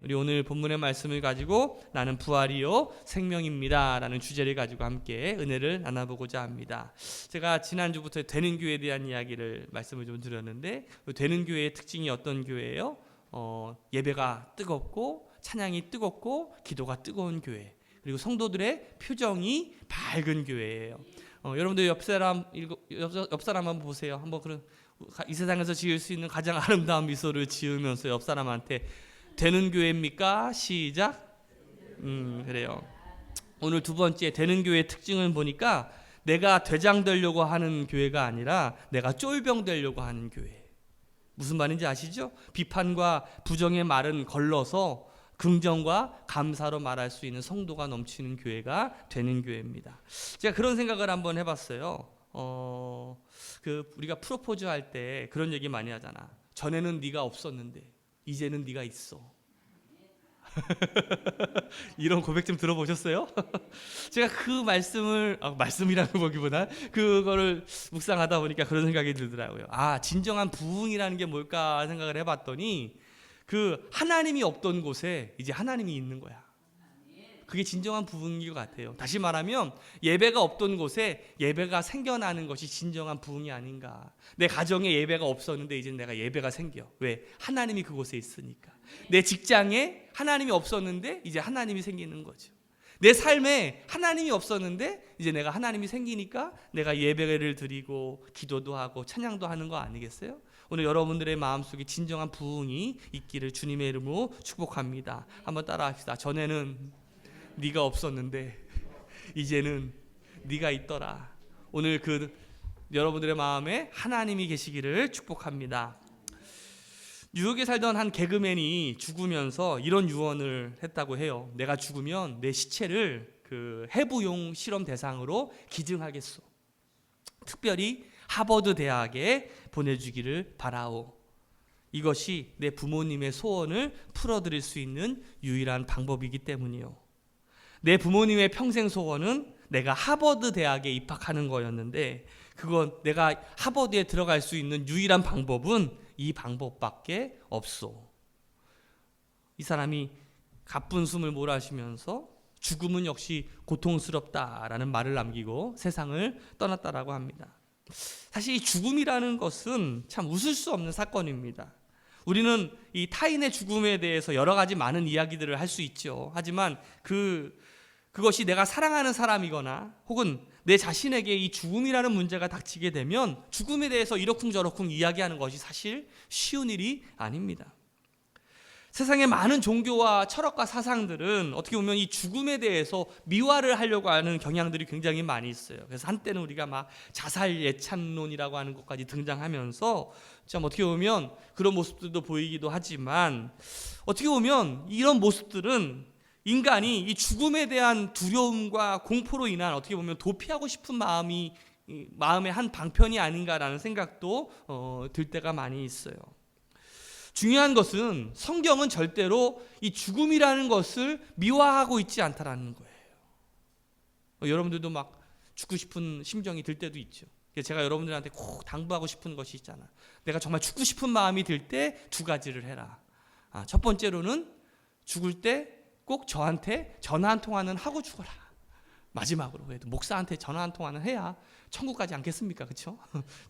우리 오늘 본문의 말씀을 가지고 나는 부활이요 생명입니다 라는 주제를 가지고 함께 은혜를 나눠보고자 합니다. 제가 지난주부터 되는 교회에 대한 이야기를 말씀을 좀 드렸는데, 되는 교회의 특징이 어떤 교회예요? 예배가 뜨겁고 찬양이 뜨겁고 기도가 뜨거운 교회, 그리고 성도들의 표정이 밝은 교회예요. 여러분들 옆 사람 한번 보세요. 한번 이 세상에서 지을 수 있는 가장 아름다운 미소를 지으면서 옆 사람한테 되는 교회입니까? 시작. 그래요. 오늘 두 번째 되는 교회의 특징을 보니까 내가 대장 되려고 하는 교회가 아니라 내가 쫄병 되려고 하는 교회. 무슨 말인지 아시죠? 비판과 부정의 말은 걸러서 긍정과 감사로 말할 수 있는 성도가 넘치는 교회가 되는 교회입니다. 제가 그런 생각을 한번 해봤어요. 우리가 프로포즈 할 때 그런 얘기 많이 하잖아. 전에는 네가 없었는데 이제는 네가 있어. 이런 고백 좀 들어보셨어요? 제가 그 말씀이라는 보기보다 그거를 묵상하다 보니까 그런 생각이 들더라고요. 진정한 부흥이라는 게 뭘까 생각을 해봤더니 하나님이 없던 곳에 이제 하나님이 있는 거야. 그게 진정한 부흥인 것 같아요. 다시 말하면 예배가 없던 곳에 예배가 생겨나는 것이 진정한 부흥이 아닌가. 내 가정에 예배가 없었는데 이제 내가 예배가 생겨. 왜? 하나님이 그곳에 있으니까. 내 직장에 하나님이 없었는데 이제 하나님이 생기는 거죠. 내 삶에 하나님이 없었는데 이제 내가 하나님이 생기니까 내가 예배를 드리고 기도도 하고 찬양도 하는 거 아니겠어요? 오늘 여러분들의 마음속에 진정한 부흥이 있기를 주님의 이름으로 축복합니다. 한번 따라합시다. 전에는 네가 없었는데 이제는 네가 있더라. 오늘 여러분들의 마음에 하나님이 계시기를 축복합니다. 뉴욕에 살던 한 개그맨이 죽으면서 이런 유언을 했다고 해요. 내가 죽으면 내 시체를 해부용 실험 대상으로 기증하겠소. 특별히 하버드 대학에 보내주기를 바라오. 이것이 내 부모님의 소원을 풀어드릴 수 있는 유일한 방법이기 때문이요. 내 부모님의 평생 소원은 내가 하버드 대학에 입학하는 거였는데 그건 내가 하버드에 들어갈 수 있는 유일한 방법은 이 방법밖에 없소. 이 사람이 가쁜 숨을 몰아쉬면서 죽음은 역시 고통스럽다라는 말을 남기고 세상을 떠났다라고 합니다. 사실 이 죽음이라는 것은 참 웃을 수 없는 사건입니다. 우리는 이 타인의 죽음에 대해서 여러 가지 많은 이야기들을 할 수 있죠. 하지만 그것이 내가 사랑하는 사람이거나 혹은 내 자신에게 이 죽음이라는 문제가 닥치게 되면 죽음에 대해서 이러쿵저러쿵 이야기하는 것이 사실 쉬운 일이 아닙니다. 세상의 많은 종교와 철학과 사상들은 어떻게 보면 이 죽음에 대해서 미화를 하려고 하는 경향들이 굉장히 많이 있어요. 그래서 한때는 우리가 막 자살 예찬론이라고 하는 것까지 등장하면서 참 어떻게 보면 그런 모습들도 보이기도 하지만 어떻게 보면 이런 모습들은 인간이 이 죽음에 대한 두려움과 공포로 인한 어떻게 보면 도피하고 싶은 마음의 한 방편이 아닌가라는 생각도 들 때가 많이 있어요. 중요한 것은 성경은 절대로 이 죽음이라는 것을 미화하고 있지 않다라는 거예요. 여러분들도 막 죽고 싶은 심정이 들 때도 있죠. 제가 여러분들한테 꼭 당부하고 싶은 것이 있잖아. 내가 정말 죽고 싶은 마음이 들 때 두 가지를 해라. 첫 번째로는 죽을 때 꼭 저한테 전화 한 통화는 하고 죽어라. 마지막으로 목사한테 전화 한 통화는 해야 천국 가지 않겠습니까? 그렇죠?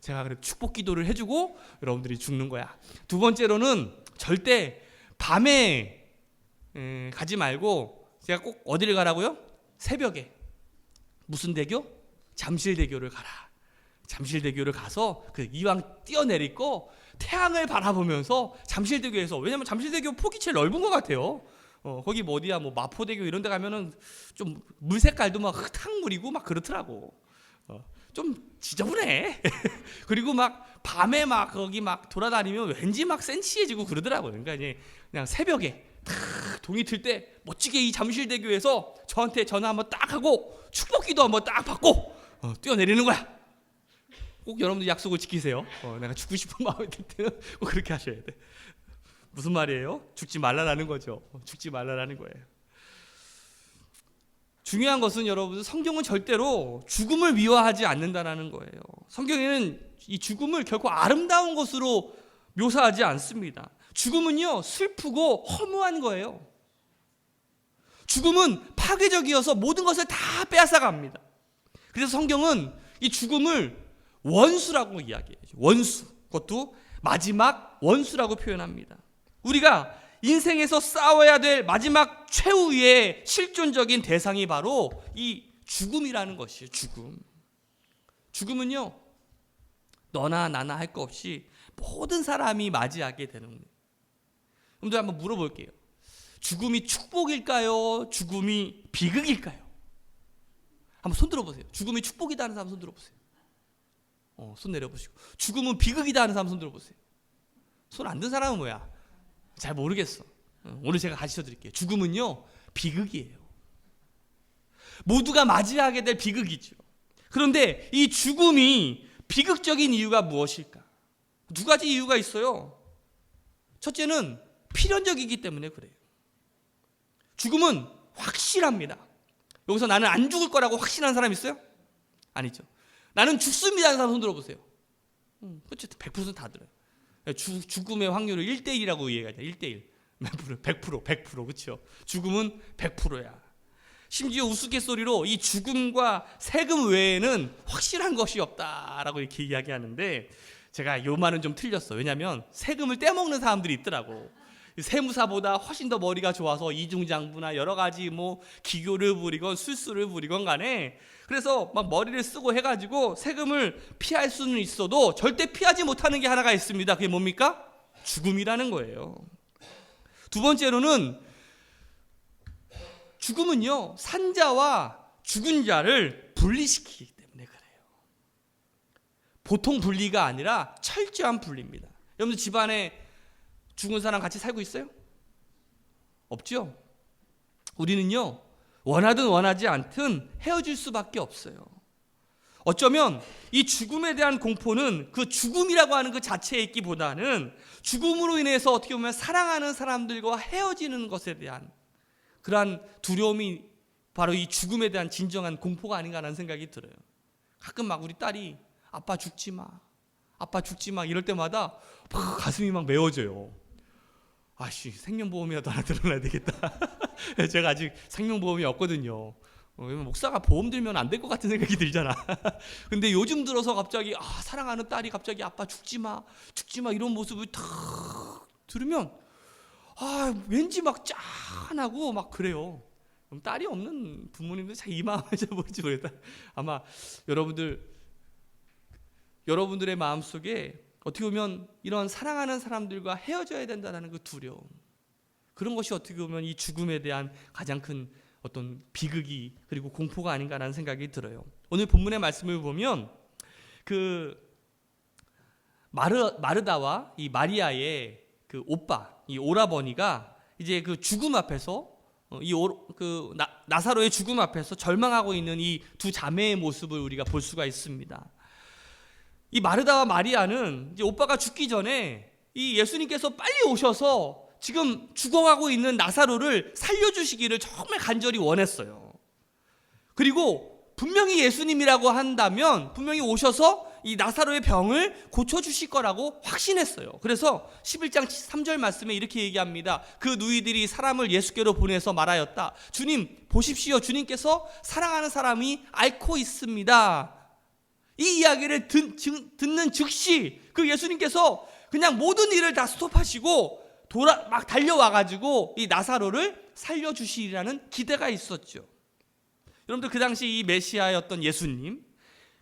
제가 그래 축복 기도를 해주고 여러분들이 죽는 거야. 두 번째로는 절대 밤에 가지 말고 제가 꼭 어디를 가라고요? 새벽에. 무슨 대교? 잠실대교를 가라. 잠실대교를 가서 이왕 뛰어내리고 태양을 바라보면서 잠실대교에서, 왜냐면 잠실대교 폭이 제일 넓은 것 같아요. 거기 어디야, 마포대교 이런 데 가면은 좀 물 색깔도 막 흙탕물이고 막 그렇더라고. 좀 지저분해. 그리고 막 밤에 막 거기 막 돌아다니면 왠지 막 센치해지고 그러더라고요. 그러니까 이제 그냥 새벽에 탁 동이 틀 때 멋지게 이 잠실대교에서 저한테 전화 한번 딱 하고 축복기도 한번 딱 받고 뛰어내리는 거야. 꼭 여러분들 약속을 지키세요. 내가 죽고 싶은 마음이 들 때는 꼭 그렇게 하셔야 돼. 무슨 말이에요? 죽지 말라라는 거죠. 죽지 말라라는 거예요. 중요한 것은 여러분, 성경은 절대로 죽음을 미화하지 않는다라는 거예요. 성경에는 이 죽음을 결코 아름다운 것으로 묘사하지 않습니다. 죽음은요, 슬프고 허무한 거예요. 죽음은 파괴적이어서 모든 것을 다 빼앗아갑니다. 그래서 성경은 이 죽음을 원수라고 이야기해요. 원수. 그것도 마지막 원수라고 표현합니다. 우리가 인생에서 싸워야 될 마지막 최후의 실존적인 대상이 바로 이 죽음이라는 것이에요. 죽음은요, 너나 나나 할 거 없이 모든 사람이 맞이하게 되는 거예요. 여러분들 한번 물어볼게요. 죽음이 축복일까요? 죽음이 비극일까요? 한번 손 들어보세요. 죽음이 축복이다 하는 사람 손 들어보세요. 손 내려보시고. 죽음은 비극이다 하는 사람 손 들어보세요. 손 안 든 사람은 뭐야? 잘 모르겠어. 오늘 제가 가르쳐 드릴게요. 죽음은요, 비극이에요. 모두가 맞이하게 될 비극이죠. 그런데 이 죽음이 비극적인 이유가 무엇일까? 두 가지 이유가 있어요. 첫째는 필연적이기 때문에 그래요. 죽음은 확실합니다. 여기서 나는 안 죽을 거라고 확신하는 사람 있어요? 아니죠. 나는 죽습니다 하는 사람 손 들어보세요. 어쨌든 100% 다 들어요. 죽음의 확률을 1대1이라고 이해하죠. 1대1. 몇 프로? 100%. 그렇죠. 죽음은 100%야. 심지어 우스갯소리로 이 죽음과 세금 외에는 확실한 것이 없다라고 이렇게 이야기하는데, 제가 요 말은 좀 틀렸어. 왜냐하면 세금을 떼먹는 사람들이 있더라고. 세무사보다 훨씬 더 머리가 좋아서 이중장부나 여러 가지 뭐 기교를 부리건 술수를 부리건 간에, 그래서 막 머리를 쓰고 해가지고 세금을 피할 수는 있어도 절대 피하지 못하는 게 하나가 있습니다. 그게 뭡니까? 죽음이라는 거예요. 두 번째로는 죽음은요, 산자와 죽은 자를 분리시키기 때문에 그래요. 보통 분리가 아니라 철저한 분리입니다. 여러분들 집안에 죽은 사람 같이 살고 있어요? 없죠? 우리는요, 원하든 원하지 않든 헤어질 수밖에 없어요. 어쩌면 이 죽음에 대한 공포는 그 죽음이라고 하는 그 자체에 있기보다는 죽음으로 인해서 어떻게 보면 사랑하는 사람들과 헤어지는 것에 대한 그러한 두려움이 바로 이 죽음에 대한 진정한 공포가 아닌가라는 생각이 들어요. 가끔 막 우리 딸이 아빠 죽지 마, 아빠 죽지 마 이럴 때마다 막 가슴이 막 메워져요. 아씨, 생명보험이라도 하나 들어놔야 되겠다. 제가 아직 생명보험이 없거든요. 목사가 보험 들면 안 될 것 같은 생각이 들잖아. 근데 요즘 들어서 갑자기 사랑하는 딸이 갑자기 아빠 죽지 마 이런 모습을 탁 들으면 왠지 막 짠하고 막 그래요. 그럼 딸이 없는 부모님들 참 이 마음을 잘 모르지 모르겠다. 아마 여러분들의 마음속에 어떻게 보면 이런 사랑하는 사람들과 헤어져야 된다는 그 두려움, 그런 것이 어떻게 보면 이 죽음에 대한 가장 큰 어떤 비극이 그리고 공포가 아닌가라는 생각이 들어요. 오늘 본문의 말씀을 보면 그 마르다와 이 마리아의 그 오빠, 이 오라버니가 이제 그 죽음 앞에서 나사로의 죽음 앞에서 절망하고 있는 이 두 자매의 모습을 우리가 볼 수가 있습니다. 이 마르다와 마리아는 이제 오빠가 죽기 전에 이 예수님께서 빨리 오셔서 지금 죽어가고 있는 나사로를 살려주시기를 정말 간절히 원했어요. 그리고 분명히 예수님이라고 한다면 분명히 오셔서 이 나사로의 병을 고쳐주실 거라고 확신했어요. 그래서 11장 3절 말씀에 이렇게 얘기합니다. 그 누이들이 사람을 예수께로 보내서 말하였다. 주님 보십시오. 주님께서 사랑하는 사람이 앓고 있습니다. 이 이야기를 듣는 즉시 그 예수님께서 그냥 모든 일을 다 스톱하시고 막 달려와가지고 이 나사로를 살려주시리라는 기대가 있었죠. 여러분들 그 당시 이 메시아였던 예수님,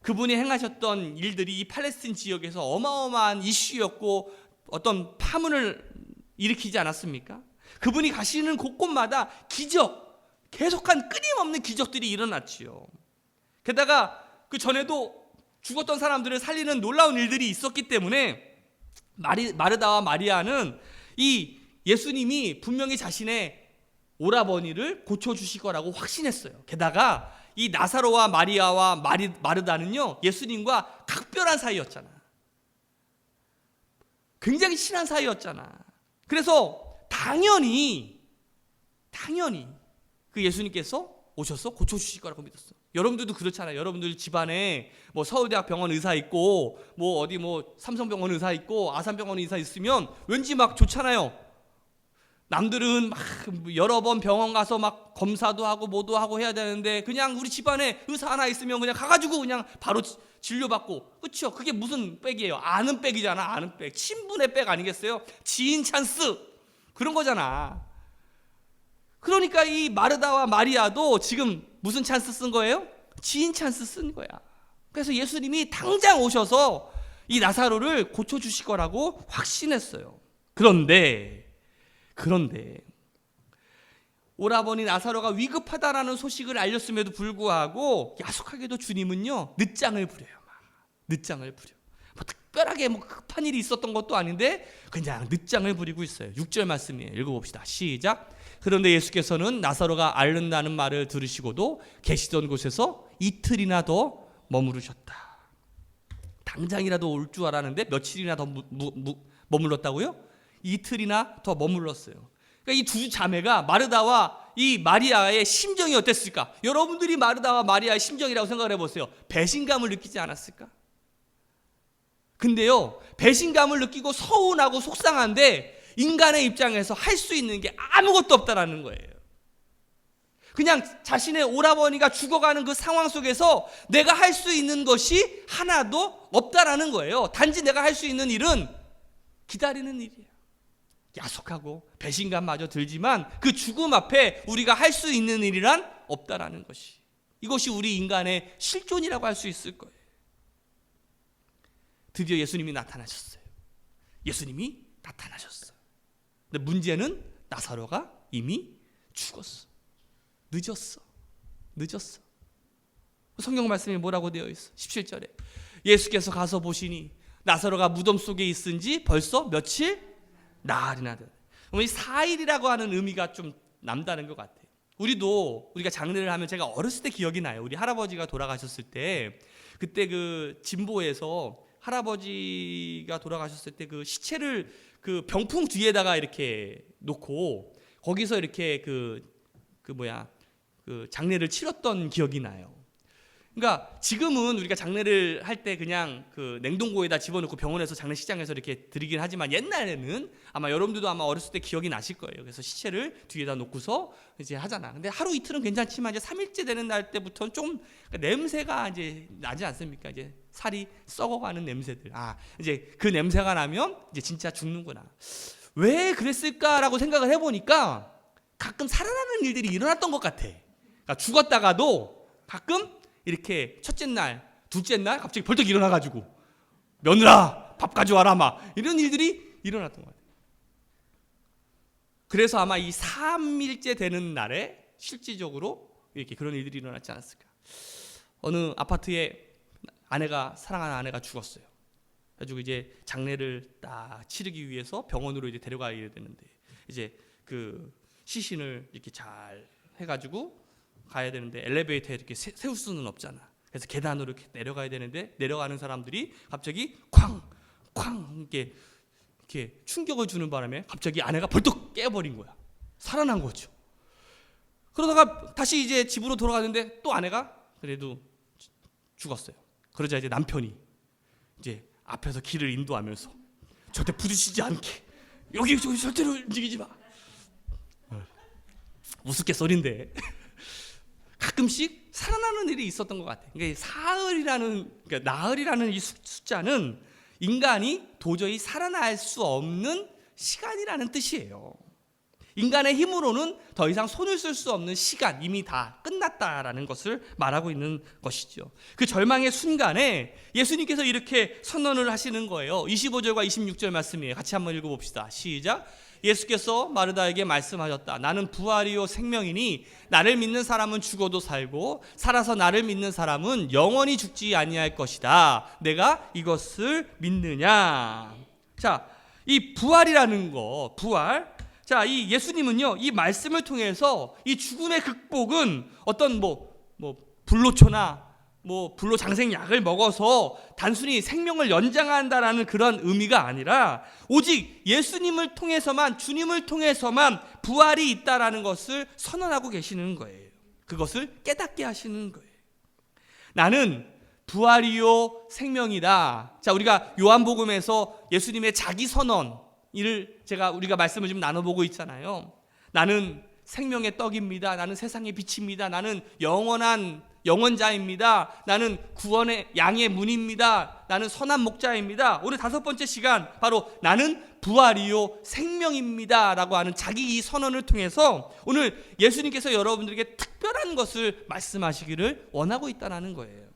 그분이 행하셨던 일들이 이 팔레스틴 지역에서 어마어마한 이슈였고 어떤 파문을 일으키지 않았습니까? 그분이 가시는 곳곳마다 계속한 끊임없는 기적들이 일어났지요. 게다가 그 전에도 죽었던 사람들을 살리는 놀라운 일들이 있었기 때문에 마르다와 마리아는 이 예수님이 분명히 자신의 오라버니를 고쳐주실 거라고 확신했어요. 게다가 이 나사로와 마리아와 마르다는요, 예수님과 각별한 사이였잖아. 굉장히 친한 사이였잖아. 그래서 당연히 그 예수님께서 오셔서 고쳐주실 거라고 믿었어. 여러분들도 그렇잖아요. 여러분들 집안에 뭐 서울대학 병원 의사 있고 뭐 어디 뭐 삼성병원 의사 있고 아산병원 의사 있으면 왠지 막 좋잖아요. 남들은 막 여러 번 병원 가서 막 검사도 하고 뭐도 하고 해야 되는데 그냥 우리 집안에 의사 하나 있으면 그냥 가가지고 그냥 바로 진료받고, 그렇죠? 그게 무슨 백이에요? 아는 백이잖아. 아는 백, 친분의 백 아니겠어요? 지인 찬스 그런 거잖아. 그러니까 이 마르다와 마리아도 지금 무슨 찬스 쓴 거예요? 지인 찬스 쓴 거야. 그래서 예수님이 당장 오셔서 이 나사로를 고쳐주실 거라고 확신했어요. 그런데 오라버니 나사로가 위급하다라는 소식을 알렸음에도 불구하고 야속하게도 주님은요 늦장을 부려요. 늦장을 부려. 뭐 특별하게 뭐 급한 일이 있었던 것도 아닌데 그냥 늦장을 부리고 있어요. 6절 말씀이에요. 읽어봅시다. 시작. 그런데 예수께서는 나사로가 앓는다는 말을 들으시고도 계시던 곳에서 이틀이나 더 머무르셨다. 당장이라도 올 줄 알았는데 며칠이나 더 머물렀다고요? 이틀이나 더 머물렀어요. 그러니까 이 두 자매가, 마르다와 이 마리아의 심정이 어땠을까? 여러분들이 마르다와 마리아의 심정이라고 생각을 해보세요. 배신감을 느끼지 않았을까? 근데요, 배신감을 느끼고 서운하고 속상한데 인간의 입장에서 할 수 있는 게 아무것도 없다라는 거예요. 그냥 자신의 오라버니가 죽어가는 그 상황 속에서 내가 할 수 있는 것이 하나도 없다라는 거예요. 단지 내가 할 수 있는 일은 기다리는 일이에요. 야속하고 배신감마저 들지만 그 죽음 앞에 우리가 할 수 있는 일이란 없다라는 것이, 이것이 우리 인간의 실존이라고 할 수 있을 거예요. 드디어 예수님이 나타나셨어요. 예수님이 나타나셨어요. 근데 문제는 나사로가 이미 죽었어. 늦었어. 성경 말씀이 뭐라고 되어 있어? 17절에 예수께서 가서 보시니 나사로가 무덤 속에 있은 지 벌써 며칠? 나흘이나 됐다. 이 4일이라고 하는 의미가 좀 남다른 것 같아요. 우리가 장례를 하면, 제가 어렸을 때 기억이 나요. 우리 할아버지가 돌아가셨을 때, 그때 그 진보에서 할아버지가 돌아가셨을 때 그 시체를 그 병풍 뒤에다가 이렇게 놓고 거기서 이렇게 그 장례를 치렀던 기억이 나요. 그러니까 지금은 우리가 장례를 할 때 그냥 그 냉동고에다 집어넣고 병원에서 장례식장에서 이렇게 드리긴 하지만, 옛날에는 아마 여러분들도 아마 어렸을 때 기억이 나실 거예요. 그래서 시체를 뒤에다 놓고서 이제 하잖아. 근데 하루 이틀은 괜찮지만 이제 3일째 되는 날 때부터는 좀 냄새가 이제 나지 않습니까? 이제 살이 썩어가는 냄새들. 이제 그 냄새가 나면 이제 진짜 죽는구나. 왜 그랬을까라고 생각을 해보니까 가끔 살아나는 일들이 일어났던 것 같아. 그러니까 죽었다가도 가끔 이렇게 첫째 날, 둘째 날 갑자기 벌떡 일어나가지고 며느라 밥 가져와라 막 이런 일들이 일어났던 것 같아요. 그래서 아마 이 3일째 되는 날에 실질적으로 이렇게 그런 일들이 일어났지 않았을까. 어느 아파트에 사랑하는 아내가 죽었어요. 그래가지고 이제 장례를 딱 치르기 위해서 병원으로 이제 데려가야 되는데, 이제 그 시신을 이렇게 잘 해가지고 가야 되는데 엘리베이터에 이렇게 세울 수는 없잖아. 그래서 계단으로 이렇게 내려가야 되는데, 내려가는 사람들이 갑자기 쾅 이렇게 충격을 주는 바람에 갑자기 아내가 벌떡 깨버린 거야. 살아난 거죠. 그러다가 다시 이제 집으로 돌아가는데 또 아내가 그래도 죽었어요. 그러자 이제 남편이 이제 앞에서 길을 인도하면서 절대 부딪히지 않게, 여기 절대로 움직이지 마. 우스갯소리인데 가끔씩 살아나는 일이 있었던 것 같아요. 그러니까 나흘이라는 이 숫자는 인간이 도저히 살아날 수 없는 시간이라는 뜻이에요. 인간의 힘으로는 더 이상 손을 쓸 수 없는 시간, 이미 다 끝났다라는 것을 말하고 있는 것이죠. 그 절망의 순간에 예수님께서 이렇게 선언을 하시는 거예요. 25절과 26절 말씀이에요. 같이 한번 읽어봅시다. 시작. 예수께서 마르다에게 말씀하셨다. 나는 부활이요 생명이니 나를 믿는 사람은 죽어도 살고 살아서 나를 믿는 사람은 영원히 죽지 아니할 것이다. 내가 이것을 믿느냐? 자, 이 부활이라는 거, 부활. 자, 이 예수님은요, 이 말씀을 통해서 이 죽음의 극복은 어떤 불로초나 불로 장생약을 먹어서 단순히 생명을 연장한다라는 그런 의미가 아니라, 오직 예수님을 통해서만, 주님을 통해서만 부활이 있다라는 것을 선언하고 계시는 거예요. 그것을 깨닫게 하시는 거예요. 나는 부활이요 생명이다. 자, 우리가 요한복음에서 예수님의 자기 선언이 우리가 말씀을 좀 나눠보고 있잖아요. 나는 생명의 떡입니다. 나는 세상의 빛입니다. 나는 영원자입니다. 나는 구원의 양의 문입니다. 나는 선한 목자입니다. 오늘 5번째 시간 바로 나는 부활이요 생명입니다 라고 하는 자기 이 선언을 통해서 오늘 예수님께서 여러분들에게 특별한 것을 말씀하시기를 원하고 있다는 거예요.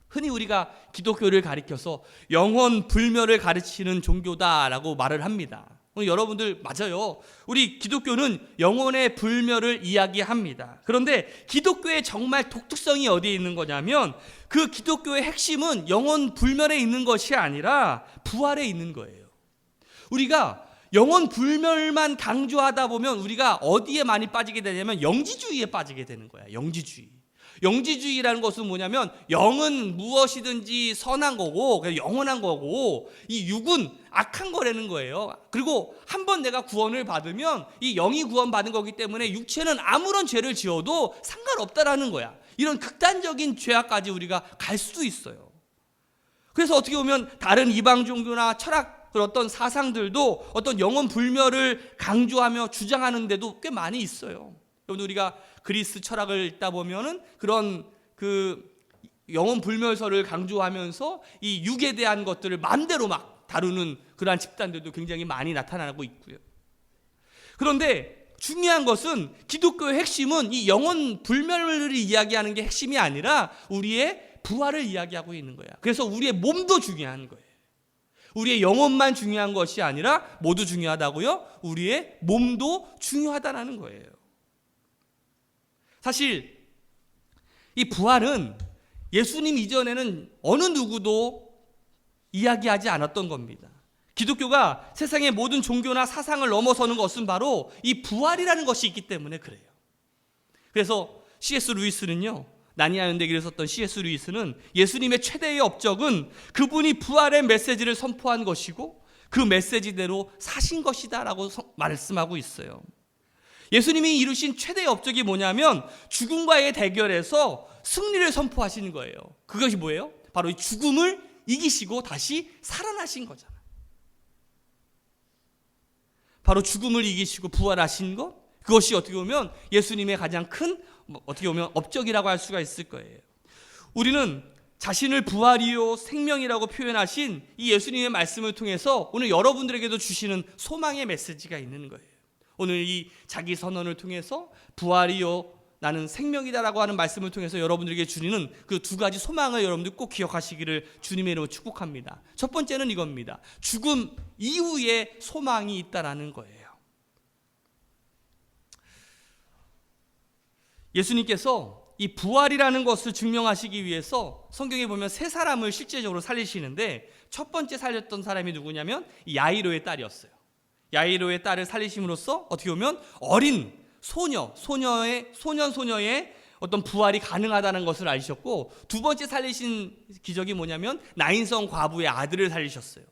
흔히 우리가 기독교를 가리켜서 영혼 불멸을 가르치는 종교다라고 말을 합니다. 여러분들 맞아요. 우리 기독교는 영혼의 불멸을 이야기합니다. 그런데 기독교의 정말 독특성이 어디에 있는 거냐면 그 기독교의 핵심은 영혼 불멸에 있는 것이 아니라 부활에 있는 거예요. 우리가 영혼 불멸만 강조하다 보면 우리가 어디에 많이 빠지게 되냐면 영지주의에 빠지게 되는 거야. 영지주의라는 것은 뭐냐면 영은 무엇이든지 선한 거고 영원한 거고 이 육은 악한 거라는 거예요. 그리고 한번 내가 구원을 받으면 이 영이 구원받은 거기 때문에 육체는 아무런 죄를 지어도 상관없다라는 거야. 이런 극단적인 죄악까지 우리가 갈 수도 있어요. 그래서 어떻게 보면 다른 이방 종교나 철학 그런 어떤 사상들도 어떤 영혼 불멸을 강조하며 주장하는 데도 꽤 많이 있어요. 여러분 우리가 그리스 철학을 읽다 보면은 그런 영혼 불멸설을 강조하면서 이 육에 대한 것들을 마음대로 막 다루는 그러한 집단들도 굉장히 많이 나타나고 있고요. 그런데 중요한 것은 기독교의 핵심은 이 영혼 불멸을 이야기하는 게 핵심이 아니라 우리의 부활을 이야기하고 있는 거야. 그래서 우리의 몸도 중요한 거예요. 우리의 영혼만 중요한 것이 아니라 모두 중요하다고요? 우리의 몸도 중요하다는 거예요. 사실 이 부활은 예수님 이전에는 어느 누구도 이야기하지 않았던 겁니다. 기독교가 세상의 모든 종교나 사상을 넘어서는 것은 바로 이 부활이라는 것이 있기 때문에 그래요. 그래서 C.S. 루이스는요, 나니아 연대기를 썼던 C.S. 루이스는 예수님의 최대의 업적은 그분이 부활의 메시지를 선포한 것이고 그 메시지대로 사신 것이다 라고 말씀하고 있어요. 예수님이 이루신 최대의 업적이 뭐냐면 죽음과의 대결에서 승리를 선포하시는 거예요. 그것이 뭐예요? 바로 이 죽음을 이기시고 다시 살아나신 거잖아요. 바로 죽음을 이기시고 부활하신 것, 그것이 어떻게 보면 예수님의 가장 큰 어떻게 보면 업적이라고 할 수가 있을 거예요. 우리는 자신을 부활이요 생명이라고 표현하신 이 예수님의 말씀을 통해서 오늘 여러분들에게도 주시는 소망의 메시지가 있는 거예요. 오늘 이 자기 선언을 통해서 부활이요 나는 생명이다라고 하는 말씀을 통해서 여러분들에게 주시는 그 두 가지 소망을 여러분들 꼭 기억하시기를 주님의 이름으로 축복합니다. 첫 번째는 이겁니다. 죽음 이후에 소망이 있다라는 거예요. 예수님께서 이 부활이라는 것을 증명하시기 위해서 성경에 보면 세 사람을 실제적으로 살리시는데 첫 번째 살렸던 사람이 누구냐면 야이로의 딸이었어요. 야이로의 딸을 살리심으로써 어떻게 보면 어린 소녀의 어떤 부활이 가능하다는 것을 알으셨고, 두 번째 살리신 기적이 뭐냐면 나인성 과부의 아들을 살리셨어요.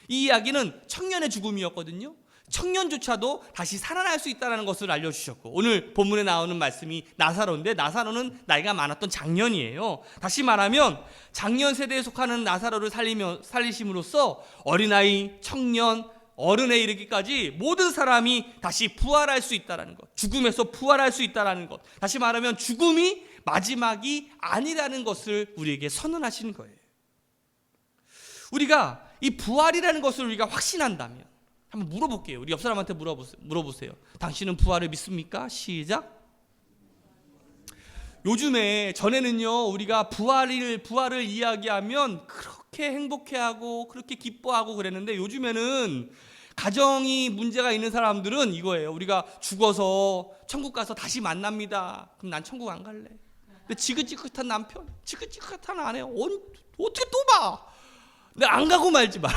이 이야기는 청년의 죽음이었거든요. 청년조차도 다시 살아날 수 있다는 것을 알려주셨고, 오늘 본문에 나오는 말씀이 나사로인데 나사로는 나이가 많았던 장년이에요. 다시 말하면 장년 세대에 속하는 나사로를 살리심으로써 어린아이, 청년, 어른에 이르기까지 모든 사람이 다시 부활할 수 있다는 것, 죽음에서 부활할 수 있다는 것, 다시 말하면 죽음이 마지막이 아니라는 것을 우리에게 선언하시는 거예요. 우리가 이 부활이라는 것을 우리가 확신한다면 한번 물어볼게요. 우리 옆 사람한테 물어보세요. 당신은 부활을 믿습니까? 시작. 요즘에 전에는요 우리가 부활을 이야기하면 그렇게 행복해하고 그렇게 기뻐하고 그랬는데, 요즘에는 가정이 문제가 있는 사람들은 이거예요. 우리가 죽어서 천국 가서 다시 만납니다. 그럼 난 천국 안 갈래. 근데 지긋지긋한 남편, 지긋지긋한 아내, 어떻게 또 봐? 근데 안 가고 말지 마.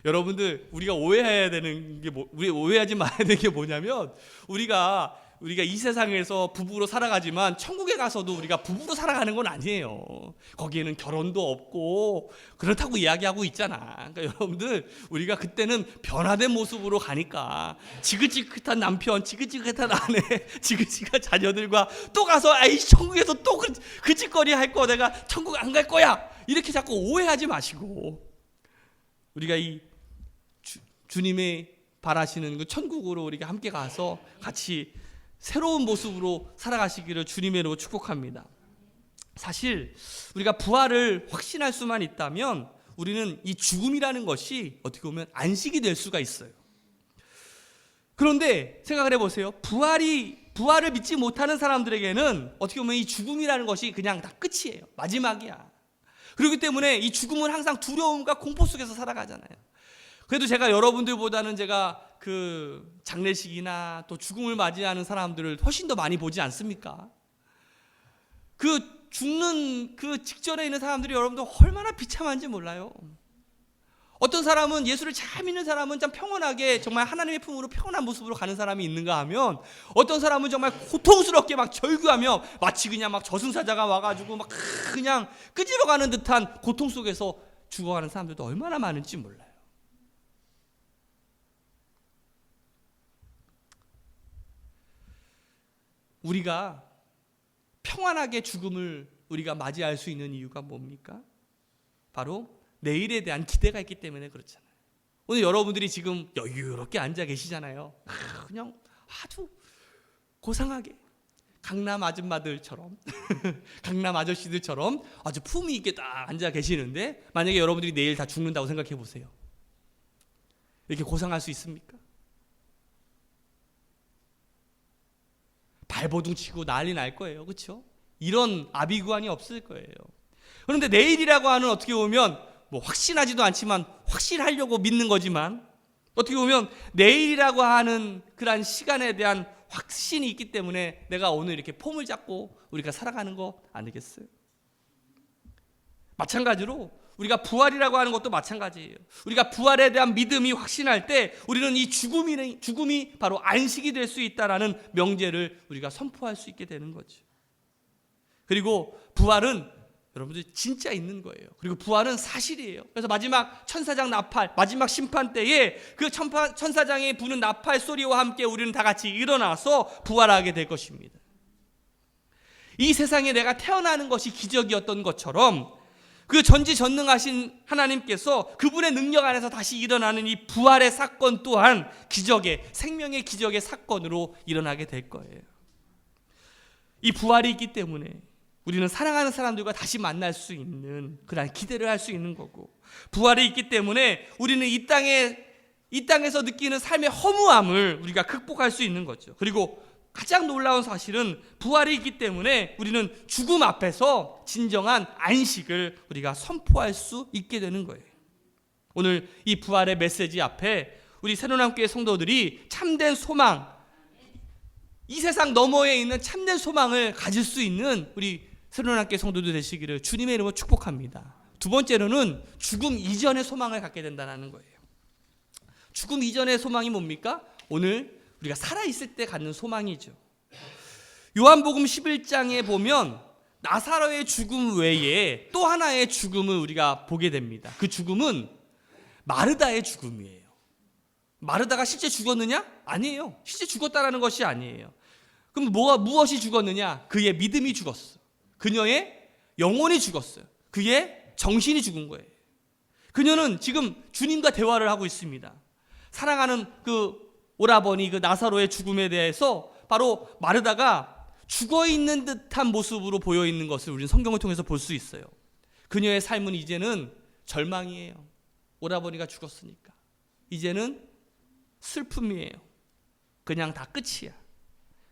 여러분들 우리가 오해해야 되는 게 우리 오해하지 말아야 되는 게 뭐냐면 우리가 이 세상에서 부부로 살아가지만 천국에 가서도 우리가 부부로 살아가는 건 아니에요. 거기에는 결혼도 없고 그렇다고 이야기하고 있잖아. 그러니까 여러분들 우리가 그때는 변화된 모습으로 가니까 지긋지긋한 남편, 지긋지긋한 아내, 지긋지긋한 자녀들과 또 가서 천국에서 또 그 짓거리 할 거 내가 천국 안 갈 거야 이렇게 자꾸 오해하지 마시고, 우리가 이 주님의 바라시는 그 천국으로 우리가 함께 가서 같이 새로운 모습으로 살아가시기를 주님의 이름으로 축복합니다. 사실 우리가 부활을 확신할 수만 있다면 우리는 이 죽음이라는 것이 어떻게 보면 안식이 될 수가 있어요. 그런데 생각을 해보세요. 부활을 믿지 못하는 사람들에게는 어떻게 보면 이 죽음이라는 것이 그냥 다 끝이에요. 마지막이야. 그렇기 때문에 이 죽음은 항상 두려움과 공포 속에서 살아가잖아요. 그래도 제가 여러분들보다는 제가 그 장례식이나 또 죽음을 맞이하는 사람들을 훨씬 더 많이 보지 않습니까? 그 죽는 그 직전에 있는 사람들이 여러분들 얼마나 비참한지 몰라요. 어떤 사람은 예수를 잘 믿는 사람은 참 평온하게 정말 하나님의 품으로 평온한 모습으로 가는 사람이 있는가 하면 어떤 사람은 정말 고통스럽게 막 절규하며 마치 그냥 막 저승사자가 와가지고 막 그냥 끄집어가는 듯한 고통 속에서 죽어가는 사람들도 얼마나 많은지 몰라요. 우리가 평안하게 죽음을 우리가 맞이할 수 있는 이유가 뭡니까? 바로 내일에 대한 기대가 있기 때문에 그렇잖아요. 오늘 여러분들이 지금 여유롭게 앉아 계시잖아요. 그냥 아주 고상하게 강남 아줌마들처럼 강남 아저씨들처럼 아주 품위 있게 딱 앉아 계시는데 만약에 여러분들이 내일 다 죽는다고 생각해 보세요. 이렇게 고상할 수 있습니까? 발버둥 치고 난리 날 거예요. 그렇죠? 이런 아비구환이 없을 거예요. 그런데 내일이라고 하는 어떻게 보면 뭐 확신하지도 않지만 확신하려고 믿는 거지만 어떻게 보면 내일이라고 하는 그런 시간에 대한 확신이 있기 때문에 내가 오늘 이렇게 폼을 잡고 우리가 살아가는 거 아니겠어요? 마찬가지로 우리가 부활이라고 하는 것도 마찬가지예요. 우리가 부활에 대한 믿음이 확신할 때 우리는 이 죽음이 바로 안식이 될 수 있다라는 명제를 우리가 선포할 수 있게 되는 거죠. 그리고 부활은 여러분들 진짜 있는 거예요. 그리고 부활은 사실이에요. 그래서 마지막 천사장 나팔, 마지막 심판 때에 그 천사장이 부는 나팔 소리와 함께 우리는 다 같이 일어나서 부활하게 될 것입니다. 이 세상에 내가 태어나는 것이 기적이었던 것처럼 그 전지전능하신 하나님께서 그분의 능력 안에서 다시 일어나는 이 부활의 사건 또한 기적의, 생명의 기적의 사건으로 일어나게 될 거예요. 이 부활이 있기 때문에 우리는 사랑하는 사람들과 다시 만날 수 있는 그런 기대를 할 수 있는 거고, 부활이 있기 때문에 우리는 이 땅에서 느끼는 삶의 허무함을 우리가 극복할 수 있는 거죠. 그리고 가장 놀라운 사실은 부활이 있기 때문에 우리는 죽음 앞에서 진정한 안식을 우리가 선포할 수 있게 되는 거예요. 오늘 이 부활의 메시지 앞에 우리 새로남교회 성도들이 참된 소망, 이 세상 너머에 있는 참된 소망을 가질 수 있는 우리 새로남교회 성도들 되시기를 주님의 이름으로 축복합니다. 두 번째로는 죽음 이전의 소망을 갖게 된다는 거예요. 죽음 이전의 소망이 뭡니까? 오늘 우리가 살아있을 때 갖는 소망이죠. 요한복음 11장에 보면 나사로의 죽음 외에 또 하나의 죽음을 우리가 보게 됩니다. 그 죽음은 마르다의 죽음이에요. 마르다가 실제 죽었느냐? 아니에요. 실제 죽었다라는 것이 아니에요. 그럼 무엇이 죽었느냐? 그의 믿음이 죽었어. 그녀의 영혼이 죽었어요. 그의 정신이 죽은 거예요. 그녀는 지금 주님과 대화를 하고 있습니다. 사랑하는 그 오라버니 그 나사로의 죽음에 대해서 바로 마르다가 죽어있는 듯한 모습으로 보여있는 것을 우리는 성경을 통해서 볼 수 있어요. 그녀의 삶은 이제는 절망이에요. 오라버니가 죽었으니까. 이제는 슬픔이에요. 그냥 다 끝이야.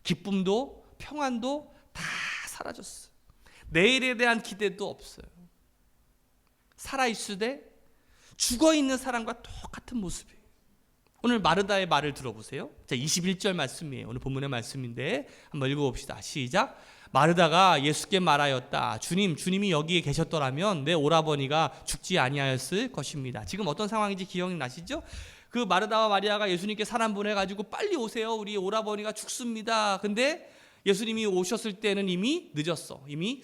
기쁨도 평안도 다 사라졌어. 내일에 대한 기대도 없어요. 살아있으되 죽어있는 사람과 똑같은 모습이에요. 오늘 마르다의 말을 들어보세요. 자, 21절 말씀이에요. 오늘 본문의 말씀인데 한번 읽어봅시다. 시작. 마르다가 예수께 말하였다. 주님이 여기에 계셨더라면 내 오라버니가 죽지 아니하였을 것입니다. 지금 어떤 상황인지 기억나시죠? 그 마르다와 마리아가 예수님께 사람 보내가지고 빨리 오세요. 우리 오라버니가 죽습니다. 근데 예수님이 오셨을 때는 이미 늦었어. 이미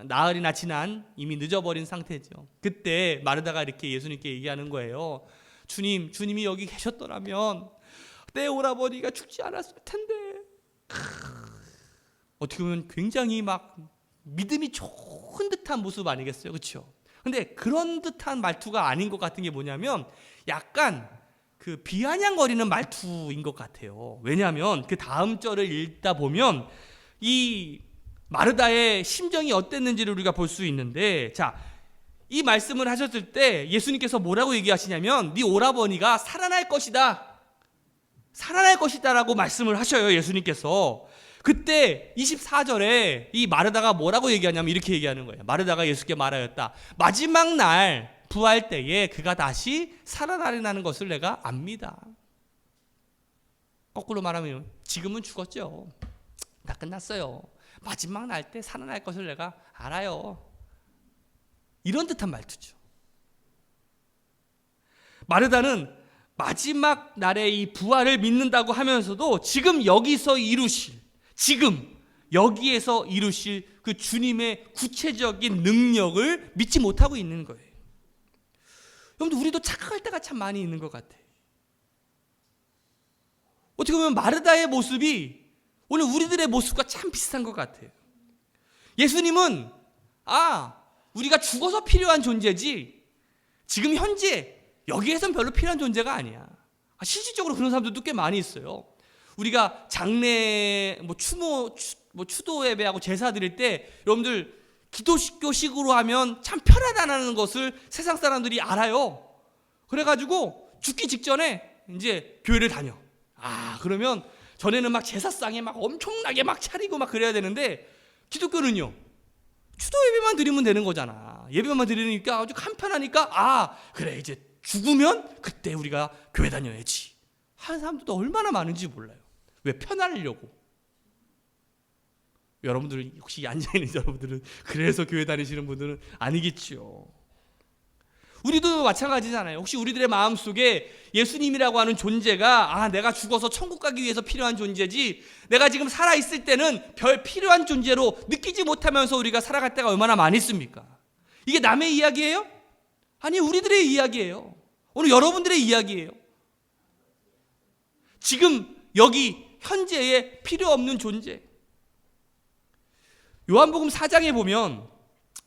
나흘이나 지난 이미 늦어버린 상태죠. 그때 마르다가 이렇게 예수님께 얘기하는 거예요. 주님이 여기 계셨더라면 내 오라버니가 죽지 않았을 텐데. 어떻게 보면 굉장히 막 믿음이 좋은 듯한 모습 아니겠어요? 그렇죠? 근데 그런 듯한 말투가 아닌 것 같은 게 뭐냐면 약간 그 비아냥거리는 말투인 것 같아요. 왜냐하면 그 다음 절을 읽다 보면 이 마르다의 심정이 어땠는지를 우리가 볼 수 있는데, 자, 이 말씀을 하셨을 때 예수님께서 뭐라고 얘기하시냐면 네 오라버니가 살아날 것이다, 살아날 것이다라고 말씀을 하셔요. 예수님께서. 그때 24절에 이 마르다가 뭐라고 얘기하냐면 이렇게 얘기하는 거예요. 마르다가 예수께 말하였다. 마지막 날 부활 때에 그가 다시 살아나리라는 것을 내가 압니다. 거꾸로 말하면 지금은 죽었죠. 다 끝났어요. 마지막 날 때 살아날 것을 내가 알아요. 이런 듯한 말투죠. 마르다는 마지막 날에 이 부활을 믿는다고 하면서도 지금 여기서 이루실, 지금 여기에서 이루실 그 주님의 구체적인 능력을 믿지 못하고 있는 거예요. 여러분들, 우리도 착각할 때가 참 많이 있는 것 같아요. 어떻게 보면 마르다의 모습이 오늘 우리들의 모습과 참 비슷한 것 같아요. 예수님은 우리가 죽어서 필요한 존재지 지금 현재 여기에선 별로 필요한 존재가 아니야. 실질적으로 그런 사람들도 꽤 많이 있어요. 우리가 장례, 추도 예배하고 제사 드릴 때 여러분들 기도교식으로 하면 참 편하다는 것을 세상 사람들이 알아요. 그래가지고 죽기 직전에 이제 교회를 다녀. 그러면 전에는 막 제사상에 막 엄청나게 막 차리고 막 그래야 되는데, 기독교는요, 추도 예배만 드리면 되는 거잖아. 예배만 드리니까 아주 간편하니까 그래, 이제 죽으면 그때 우리가 교회 다녀야지 하는 사람들도 얼마나 많은지 몰라요. 왜? 편하려고. 여러분들은, 혹시 앉아있는 여러분들은 그래서 교회 다니시는 분들은 아니겠죠. 우리도 마찬가지잖아요. 혹시 우리들의 마음속에 예수님이라고 하는 존재가 내가 죽어서 천국 가기 위해서 필요한 존재지, 내가 지금 살아있을 때는 별 필요한 존재로 느끼지 못하면서 우리가 살아갈 때가 얼마나 많이 있습니까? 이게 남의 이야기예요? 아니, 우리들의 이야기예요. 오늘 여러분들의 이야기예요. 지금 여기 현재에 필요 없는 존재. 요한복음 4장에 보면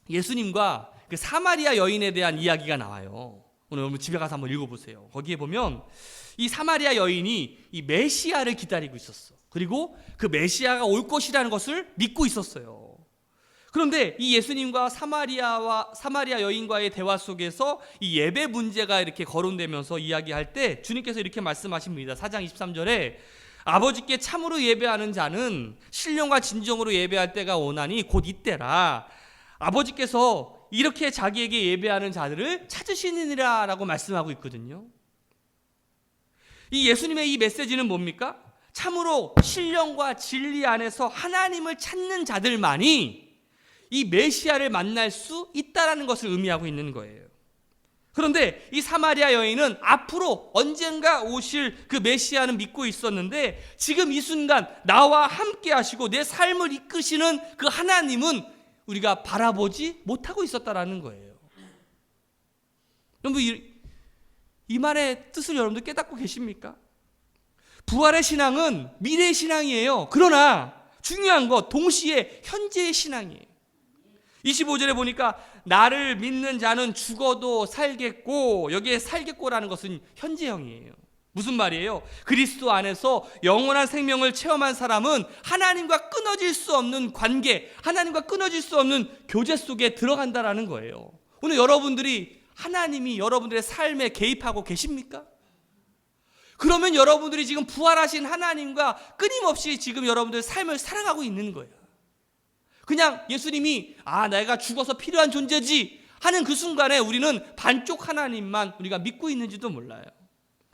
예수님과 그 사마리아 여인에 대한 이야기가 나와요. 오늘 여러분 집에 가서 한번 읽어보세요. 거기에 보면 이 사마리아 여인이 이 메시아를 기다리고 있었어. 그리고 그 메시아가 올 것이라는 것을 믿고 있었어요. 그런데 이 예수님과 사마리아 여인과의 대화 속에서 이 예배 문제가 이렇게 거론되면서 이야기할 때 주님께서 이렇게 말씀하십니다. 4장 23절에 아버지께 참으로 예배하는 자는 신령과 진정으로 예배할 때가 오나니 곧 이때라. 아버지께서 이렇게 자기에게 예배하는 자들을 찾으시느니라 라고 말씀하고 있거든요. 이 예수님의 이 메시지는 뭡니까? 참으로 신령과 진리 안에서 하나님을 찾는 자들만이 이 메시아를 만날 수 있다라는 것을 의미하고 있는 거예요. 그런데 이 사마리아 여인은 앞으로 언젠가 오실 그 메시아는 믿고 있었는데, 지금 이 순간 나와 함께 하시고 내 삶을 이끄시는 그 하나님은 우리가 바라보지 못하고 있었다라는 거예요. 여러분, 이 말의 뜻을 여러분들 깨닫고 계십니까? 부활의 신앙은 미래의 신앙이에요. 그러나 중요한 것, 동시에 현재의 신앙이에요. 25절에 보니까 나를 믿는 자는 죽어도 살겠고, 여기에 살겠고라는 것은 현재형이에요. 무슨 말이에요? 그리스도 안에서 영원한 생명을 체험한 사람은 하나님과 끊어질 수 없는 관계, 하나님과 끊어질 수 없는 교제 속에 들어간다라는 거예요. 오늘 여러분들이 하나님이 여러분들의 삶에 개입하고 계십니까? 그러면 여러분들이 지금 부활하신 하나님과 끊임없이 지금 여러분들의 삶을 살아가고 있는 거예요. 그냥 예수님이 내가 죽어서 필요한 존재지 하는 그 순간에 우리는 반쪽 하나님만 우리가 믿고 있는지도 몰라요.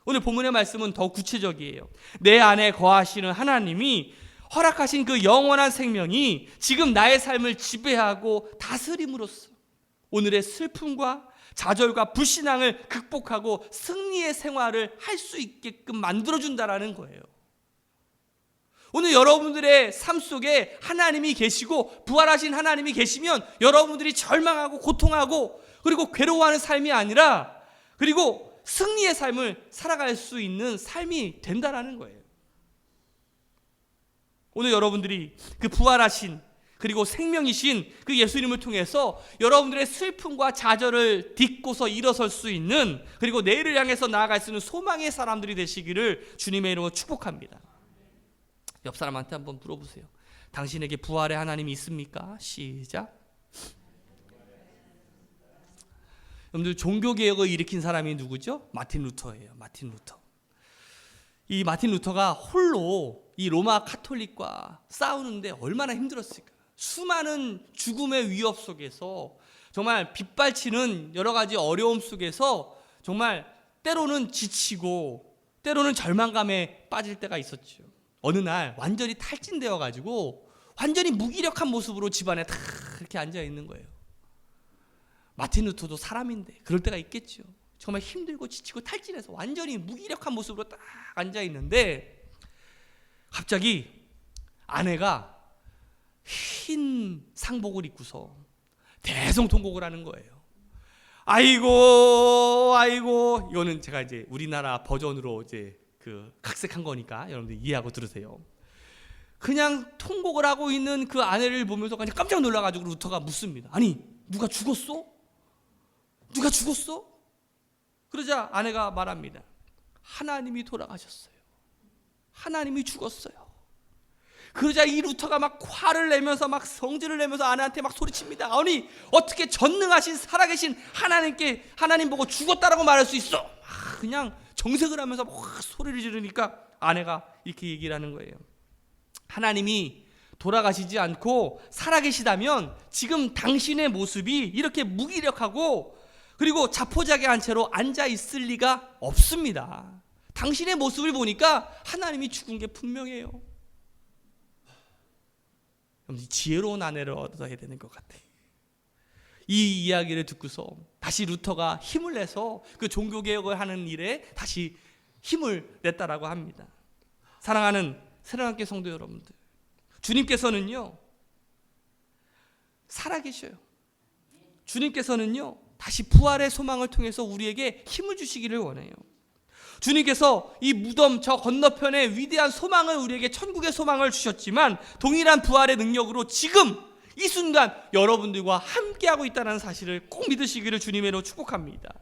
오늘 본문의 말씀은 더 구체적이에요. 내 안에 거하시는 하나님이 허락하신 그 영원한 생명이 지금 나의 삶을 지배하고 다스림으로써 오늘의 슬픔과 좌절과 불신앙을 극복하고 승리의 생활을 할 수 있게끔 만들어준다라는 거예요. 오늘 여러분들의 삶 속에 하나님이 계시고 부활하신 하나님이 계시면 여러분들이 절망하고 고통하고 그리고 괴로워하는 삶이 아니라, 그리고 승리의 삶을 살아갈 수 있는 삶이 된다라는 거예요. 오늘 여러분들이 그 부활하신 그리고 생명이신 그 예수님을 통해서 여러분들의 슬픔과 좌절을 딛고서 일어설 수 있는, 그리고 내일을 향해서 나아갈 수 있는 소망의 사람들이 되시기를 주님의 이름으로 축복합니다. 옆 사람한테 한번 물어보세요. 당신에게 부활의 하나님이 있습니까? 시작. 여러분들, 종교개혁을 일으킨 사람이 누구죠? 마틴 루터예요. 마틴 루터. 이 마틴 루터가 홀로 이 로마 카톨릭과 싸우는데 얼마나 힘들었을까. 수많은 죽음의 위협 속에서, 정말 빗발치는 여러 가지 어려움 속에서 정말 때로는 지치고 때로는 절망감에 빠질 때가 있었죠. 어느 날 완전히 탈진되어 가지고 완전히 무기력한 모습으로 집안에 다 이렇게 앉아 있는 거예요. 마틴 루터도 사람인데 그럴 때가 있겠죠. 정말 힘들고 지치고 탈진해서 완전히 무기력한 모습으로 딱 앉아 있는데, 갑자기 아내가 흰 상복을 입고서 대성통곡을 하는 거예요. 아이고 아이고. 이거는 제가 이제 우리나라 버전으로 이제 그 각색한 거니까 여러분들 이해하고 들으세요. 그냥 통곡을 하고 있는 그 아내를 보면서 그냥 깜짝 놀라가지고 루터가 묻습니다. 아니, 누가 죽었어? 누가 죽었어? 그러자 아내가 말합니다. 하나님이 돌아가셨어요. 하나님이 죽었어요. 그러자 이 루터가 막 화를 내면서 막 성질을 내면서 아내한테 막 소리칩니다. 아니, 어떻게 전능하신 살아계신 하나님께, 하나님 보고 죽었다라고 말할 수 있어? 그냥 정색을 하면서 막 소리를 지르니까 아내가 이렇게 얘기를 하는 거예요. 하나님이 돌아가시지 않고 살아계시다면 지금 당신의 모습이 이렇게 무기력하고 그리고 자포자기한 채로 앉아 있을 리가 없습니다. 당신의 모습을 보니까 하나님이 죽은 게 분명해요. 지혜로운 아내를 얻어야 되는 것 같아요. 이 이야기를 듣고서 다시 루터가 힘을 내서 그 종교개혁을 하는 일에 다시 힘을 냈다라고 합니다. 사랑하는 새로운교회 성도 여러분들, 주님께서는요 살아계셔요. 주님께서는요 다시 부활의 소망을 통해서 우리에게 힘을 주시기를 원해요. 주님께서 이 무덤 저 건너편에 위대한 소망을, 우리에게 천국의 소망을 주셨지만 동일한 부활의 능력으로 지금 이 순간 여러분들과 함께하고 있다는 사실을 꼭 믿으시기를 주님으로 축복합니다.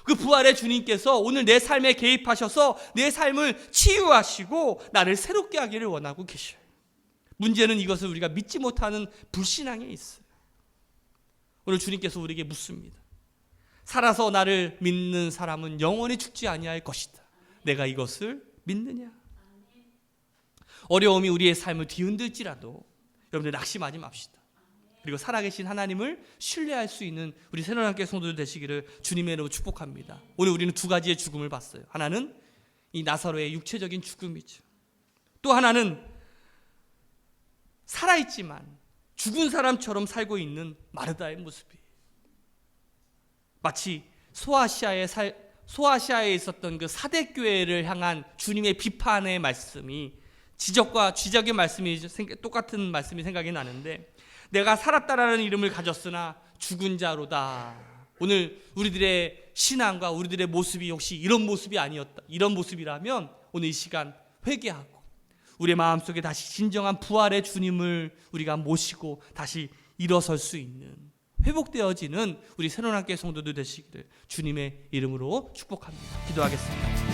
그 부활의 주님께서 오늘 내 삶에 개입하셔서 내 삶을 치유하시고 나를 새롭게 하기를 원하고 계셔요. 문제는 이것을 우리가 믿지 못하는 불신앙에 있어요. 오늘 주님께서 우리에게 묻습니다. 살아서 나를 믿는 사람은 영원히 죽지 아니할 것이다. 내가 이것을 믿느냐? 어려움이 우리의 삶을 뒤흔들지라도 여러분들 낙심하지 맙시다. 그리고 살아계신 하나님을 신뢰할 수 있는 우리 새로운교회 성도들 되시기를 주님의 이름으로 축복합니다. 오늘 우리는 두 가지의 죽음을 봤어요. 하나는 이 나사로의 육체적인 죽음이죠. 또 하나는 살아있지만 죽은 사람처럼 살고 있는 마르다의 모습이에요. 마치 소아시아에 있었던 그 사대교회를 향한 주님의 비판의 말씀이, 지적과 지적의 말씀이 똑같은 말씀이 생각이 나는데, 내가 살았다라는 이름을 가졌으나 죽은 자로다. 오늘 우리들의 신앙과 우리들의 모습이 혹시 이런 모습이 아니었다, 이런 모습이라면 오늘 이 시간 회개하고 우리의 마음속에 다시 진정한 부활의 주님을 우리가 모시고 다시 일어설 수 있는, 회복되어지는 우리 새로운교회 성도들 되시기를 주님의 이름으로 축복합니다. 기도하겠습니다.